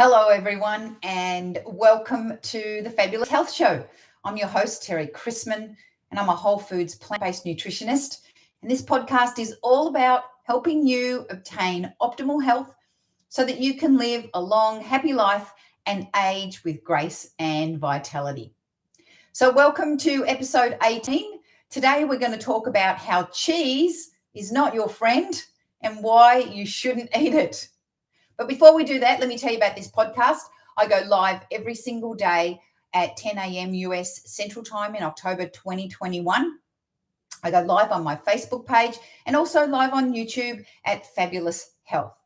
Hello, everyone, and welcome to the Fabulous Health Show. I'm your host, Terry Chrisman, and I'm a whole foods plant-based nutritionist. And this podcast is all about helping you obtain optimal health so that you can live a long, happy life and age with grace and vitality. So welcome to episode 18. Today, we're going to talk about how cheese is not your friend and why you shouldn't eat it. But before we do that, let me tell you about this podcast. I go live every single day at 10 a.m. US Central Time in October 2021. I go live on my Facebook page and also live on YouTube at Fabulous Health.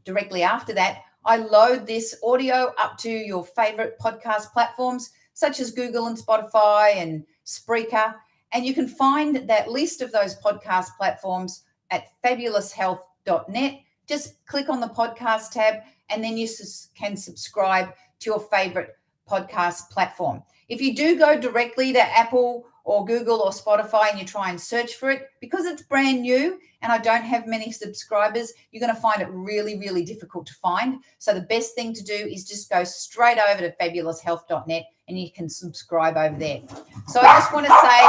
Directly after that, I load this audio up to your favorite podcast platforms such as Google and Spotify and Spreaker. And you can find that list of those podcast platforms at fabuloushealth.net. Just click on the podcast tab and then you can subscribe to your favorite podcast platform. If you do go directly to Apple or Google or Spotify and you try and search for it, because it's brand new and I don't have many subscribers, you're going to find it really, really difficult to find. So the best thing to do is just go straight over to fabuloushealth.net and you can subscribe over there. So I just want to say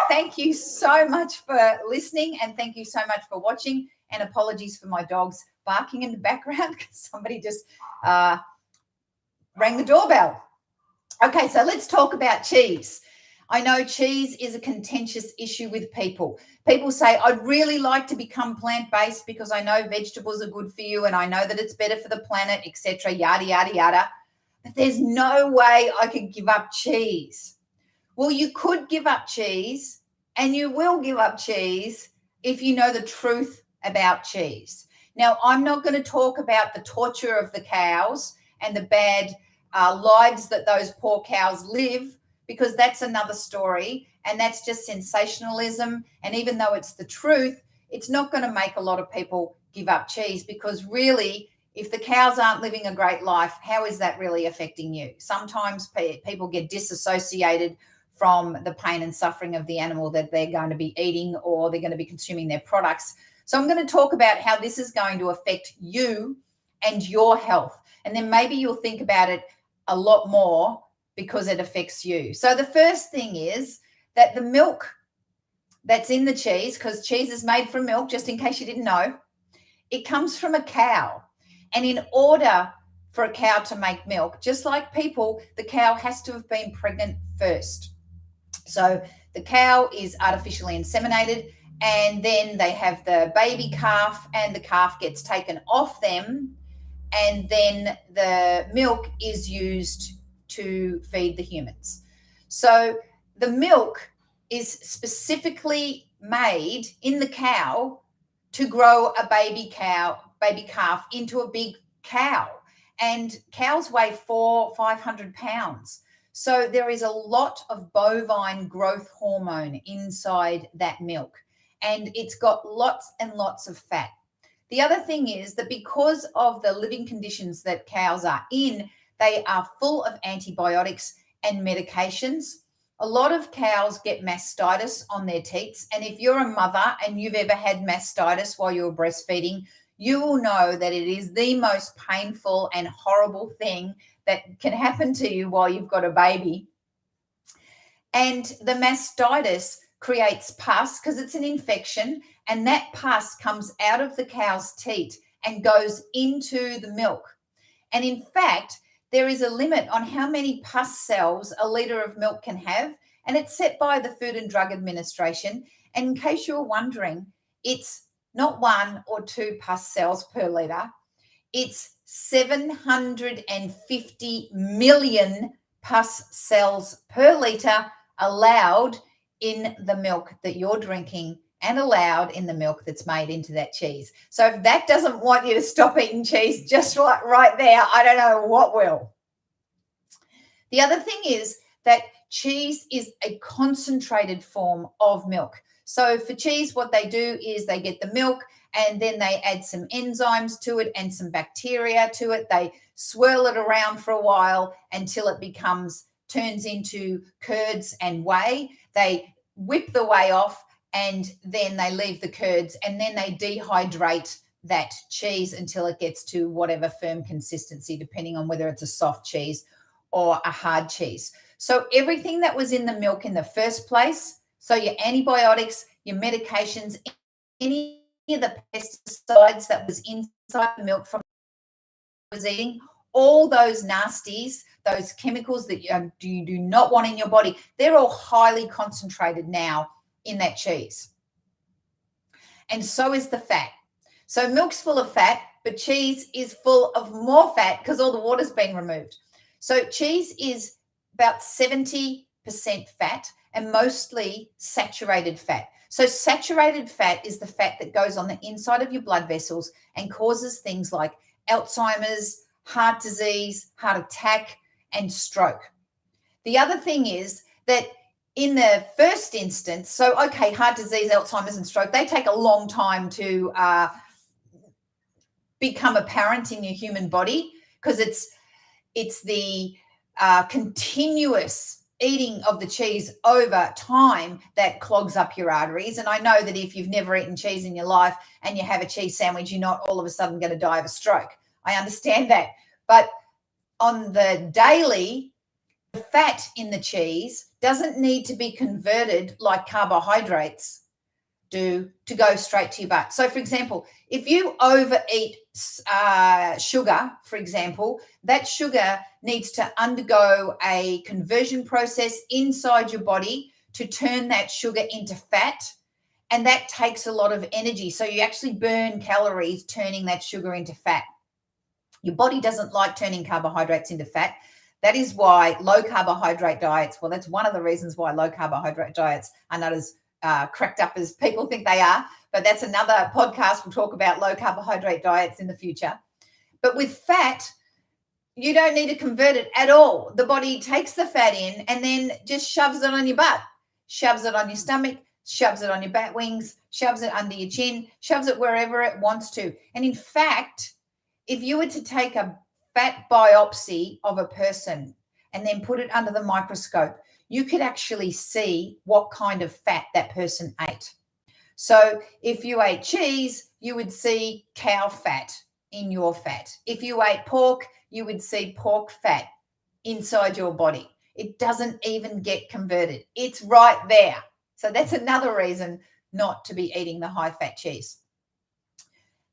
thank you so much for listening and thank you so much for watching. And apologies for my dogs barking in the background because somebody just rang the doorbell. Okay, so let's talk about cheese. I know cheese is a contentious issue with people. People say, I'd really like to become plant-based because I know vegetables are good for you and I know that it's better for the planet, etc., yada, yada, yada. But there's no way I could give up cheese. Well, you could give up cheese and you will give up cheese if you know the truth about cheese. Now, I'm not going to talk about the torture of the cows and the bad lives that those poor cows live, because that's another story and that's just sensationalism. And even though it's the truth, it's not going to make a lot of people give up cheese, because really, if the cows aren't living a great life, how is that really affecting you? Sometimes people get disassociated from the pain and suffering of the animal that they're going to be eating or they're going to be consuming their products. So I'm going to talk about how this is going to affect you and your health. And then maybe you'll think about it a lot more because it affects you. So the first thing is that the milk that's in the cheese, because cheese is made from milk, just in case you didn't know, it comes from a cow. And in order for a cow to make milk, just like people, the cow has to have been pregnant first. So the cow is artificially inseminated, and then they have the baby calf and the calf gets taken off them, and then the milk is used to feed the humans. So the milk is specifically made in the cow to grow a baby calf into a big cow. And cows weigh 400-500 pounds. So there is a lot of bovine growth hormone inside that milk, and it's got lots and lots of fat. The other thing is that because of the living conditions that cows are in, they are full of antibiotics and medications. A lot of cows get mastitis on their teats, and if you're a mother and you've ever had mastitis while you're breastfeeding, you will know that it is the most painful and horrible thing that can happen to you while you've got a baby. And the mastitis creates pus because it's an infection, and that pus comes out of the cow's teat and goes into the milk. And in fact, there is a limit on how many pus cells a litre of milk can have, and it's set by the Food and Drug Administration. And in case you're wondering, it's not 1 or 2 pus cells per litre, it's 750 million pus cells per litre allowed in the milk that you're drinking and allowed in the milk that's made into that cheese. So if that doesn't want you to stop eating cheese just right there, I don't know what will. The other thing is that cheese is a concentrated form of milk. So for cheese, what they do is they get the milk and then they add some enzymes to it and some bacteria to it. They swirl it around for a while until it turns into curds and whey. They whip the whey off and then they leave the curds and then they dehydrate that cheese until it gets to whatever firm consistency, depending on whether it's a soft cheese or a hard cheese. So everything that was in the milk in the first place, so your antibiotics, your medications, any of the pesticides that was inside the milk from was eating, all those nasties, those chemicals that you do not want in your body, they're all highly concentrated now in that cheese. And so is the fat. So milk's full of fat, but cheese is full of more fat because all the water's been removed. So cheese is about 70% fat and mostly saturated fat. So saturated fat is the fat that goes on the inside of your blood vessels and causes things like Alzheimer's, heart disease, heart attack, and stroke. The other thing is that in the first instance, so okay, heart disease, Alzheimer's, and stroke, they take a long time to become apparent in your human body because it's the continuous eating of the cheese over time that clogs up your arteries. And I know that if you've never eaten cheese in your life and you have a cheese sandwich, you're not all of a sudden going to die of a stroke. I understand that. But on the daily, the fat in the cheese doesn't need to be converted like carbohydrates do to go straight to your butt. So, for example, if you overeat sugar, for example, that sugar needs to undergo a conversion process inside your body to turn that sugar into fat, and that takes a lot of energy. So you actually burn calories turning that sugar into fat. Your body doesn't like turning carbohydrates into fat. That is why low carbohydrate diets, well, that's one of the reasons why low carbohydrate diets are not as cracked up as people think they are. But that's another podcast. We'll talk about low carbohydrate diets in the future. But with fat, you don't need to convert it at all. The body takes the fat in and then just shoves it on your butt, shoves it on your stomach, shoves it on your bat wings, shoves it under your chin, shoves it wherever it wants to. And in fact, if you were to take a fat biopsy of a person and then put it under the microscope, you could actually see what kind of fat that person ate. So if you ate cheese, you would see cow fat in your fat. If you ate pork, you would see pork fat inside your body. It doesn't even get converted. It's right there. So that's another reason not to be eating the high fat cheese.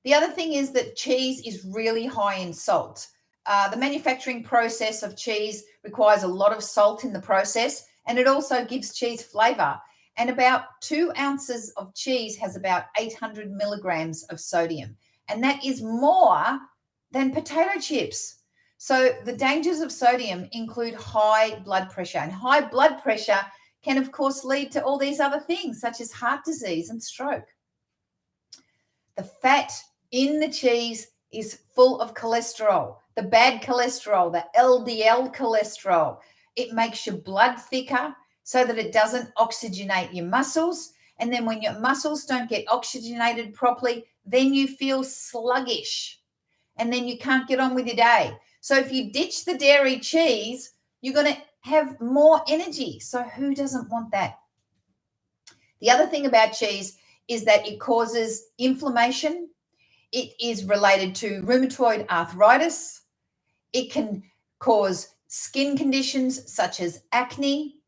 The other thing is that cheese is really high in salt. The manufacturing process of cheese requires a lot of salt in the process, and it also gives cheese flavor. And about 2 ounces of cheese has about 800 milligrams of sodium, and that is more than potato chips. So the dangers of sodium include high blood pressure, and high blood pressure can, of course, lead to all these other things such as heart disease and stroke. The fat in the cheese is full of cholesterol, the bad cholesterol, the LDL cholesterol. It makes your blood thicker so that it doesn't oxygenate your muscles. And then when your muscles don't get oxygenated properly, then you feel sluggish and then you can't get on with your day. So if you ditch the dairy cheese, you're going to have more energy. So who doesn't want that? The other thing about cheese is that it causes inflammation. It is related to rheumatoid arthritis. It can cause skin conditions such as acne,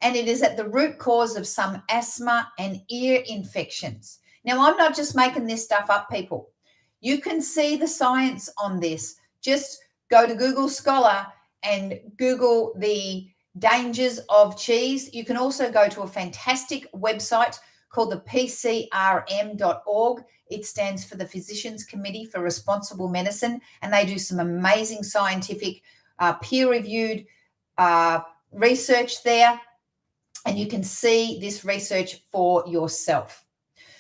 and it is at the root cause of some asthma and ear infections. Now, I'm not just making this stuff up, people. You can see the science on this. Just go to Google Scholar and Google the dangers of cheese. You can also go to a fantastic website called the PCRM.org. It stands for the Physicians Committee for Responsible Medicine, and they do some amazing scientific peer-reviewed research there, and you can see this research for yourself.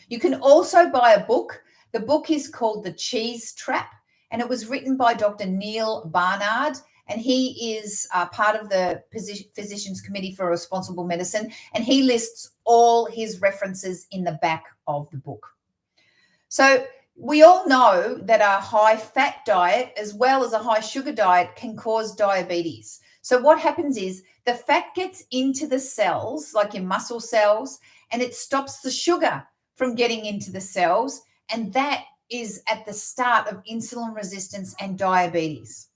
You can also buy a book. The book is called The Cheese Trap, and it was written by Dr. Neil Barnard, and he is part of the Physicians Committee for Responsible Medicine, and he lists all his references in the back of the book. So we all know that a high-fat diet as well as a high-sugar diet can cause diabetes. So what happens is the fat gets into the cells, like your muscle cells, and it stops the sugar from getting into the cells, and that is at the start of insulin resistance and diabetes.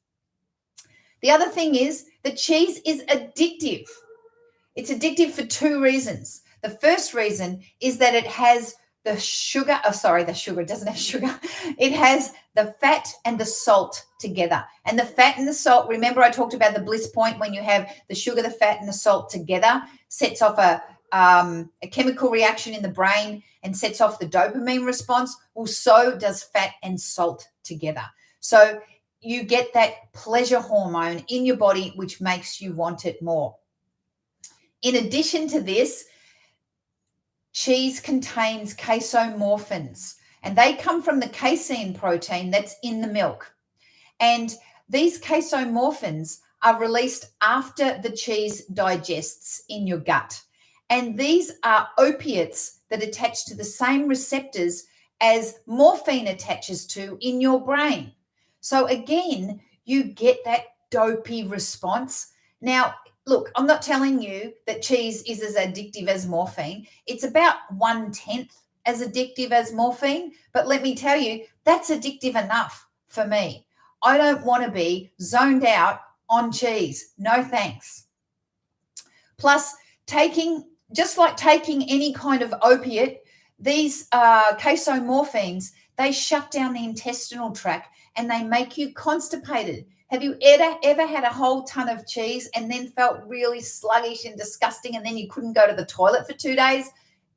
The other thing is that cheese is addictive. It's addictive for two reasons. The first reason is that it has the sugar, the sugar, it doesn't have sugar. It has the fat and the salt together. And the fat and the salt, remember I talked about the bliss point when you have the sugar, the fat, and the salt together, sets off a chemical reaction in the brain and sets off the dopamine response. Well, so does fat and salt together. So you get that pleasure hormone in your body, which makes you want it more. In addition to this, cheese contains casomorphins, and they come from the casein protein that's in the milk. And these casomorphins are released after the cheese digests in your gut. And these are opiates that attach to the same receptors as morphine attaches to in your brain. So again, you get that dopey response. Now, look, I'm not telling you that cheese is as addictive as morphine. It's about 1/10 as addictive as morphine. But let me tell you, that's addictive enough for me. I don't want to be zoned out on cheese. No thanks. Plus, just like taking any kind of opiate, these casomorphines, they shut down the intestinal tract and they make you constipated. Have you ever had a whole ton of cheese and then felt really sluggish and disgusting and then you couldn't go to the toilet for 2 days?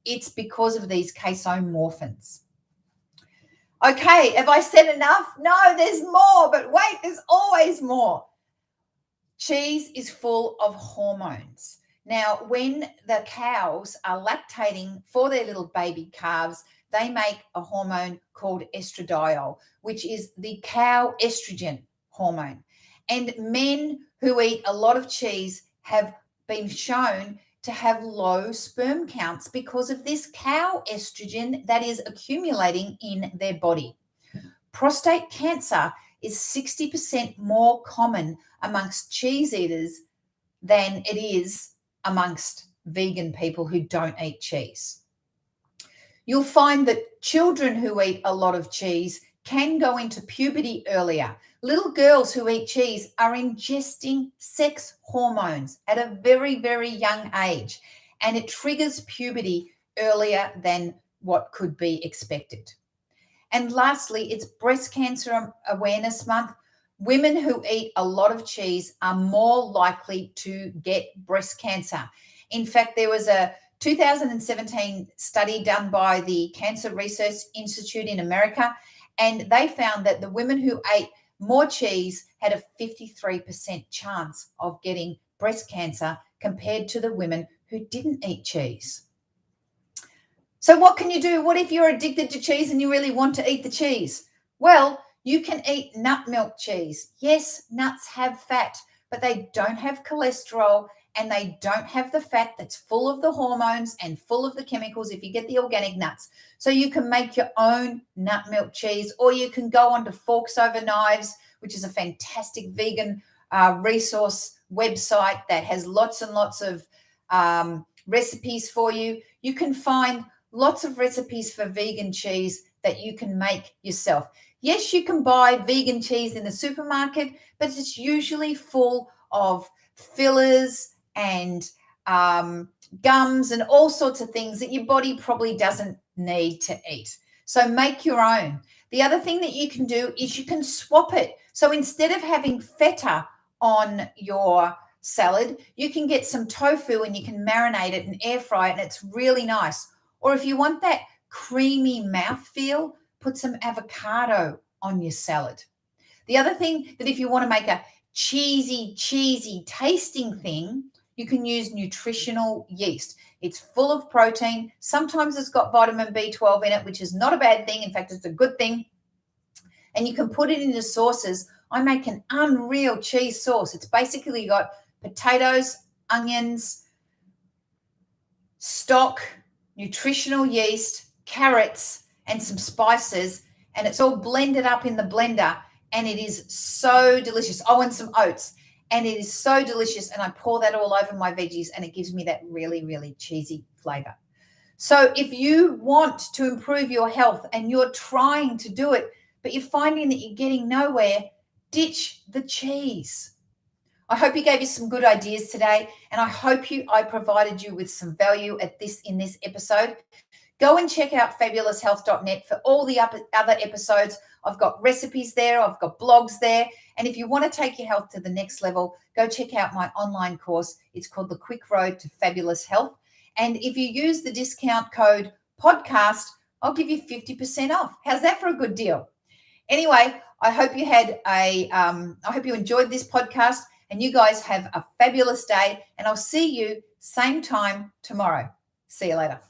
It's because of these casomorphins. Okay, have I said enough? No, there's more, but wait, there's always more. Cheese is full of hormones. Now, when the cows are lactating for their little baby calves, they make a hormone called estradiol, which is the cow estrogen hormone. And men who eat a lot of cheese have been shown to have low sperm counts because of this cow estrogen that is accumulating in their body. Prostate cancer is 60% more common amongst cheese eaters than it is amongst vegan people who don't eat cheese. You'll find that children who eat a lot of cheese can go into puberty earlier. Little girls who eat cheese are ingesting sex hormones at a very, very young age, and it triggers puberty earlier than what could be expected. And lastly, it's Breast Cancer Awareness Month. Women who eat a lot of cheese are more likely to get breast cancer. In fact, there was a 2017 study done by the Cancer Research Institute in America, and they found that the women who ate more cheese had a 53% chance of getting breast cancer compared to the women who didn't eat cheese. So what can you do? What if you're addicted to cheese and you really want to eat the cheese? Well, you can eat nut milk cheese. Yes, nuts have fat, but they don't have cholesterol and they don't have the fat that's full of the hormones and full of the chemicals if you get the organic nuts. So you can make your own nut milk cheese, or you can go onto Forks Over Knives, which is a fantastic vegan resource website that has lots and lots of recipes for you. You can find lots of recipes for vegan cheese that you can make yourself. Yes, you can buy vegan cheese in the supermarket, but it's usually full of fillers and gums and all sorts of things that your body probably doesn't need to eat. So make your own. The other thing that you can do is you can swap it. So instead of having feta on your salad, you can get some tofu and you can marinate it and air fry it, and it's really nice. Or if you want that creamy mouthfeel, put some avocado on your salad. The other thing that if you want to make a cheesy tasting thing, you can use nutritional yeast. It's full of protein. Sometimes it's got vitamin B12 in it, which is not a bad thing. In fact, it's a good thing. And you can put it into sauces. I make an unreal cheese sauce. It's basically got potatoes, onions, stock, nutritional yeast, carrots, and some spices, and it's all blended up in the blender, and it is so delicious. Oh, and some oats, and it is so delicious, and I pour that all over my veggies, and it gives me that really, really cheesy flavor. So if you want to improve your health and you're trying to do it, but you're finding that you're getting nowhere, ditch the cheese. I hope you gave you some good ideas today, and I hope I provided you with some value in this episode. Go and check out fabuloushealth.net for all the other episodes. I've got recipes there, I've got blogs there. And if you want to take your health to the next level, go check out my online course. It's called The Quick Road to Fabulous Health. And if you use the discount code podcast, I'll give you 50% off. How's that for a good deal? Anyway, I hope you enjoyed this podcast, and you guys have a fabulous day. And I'll see you same time tomorrow. See you later.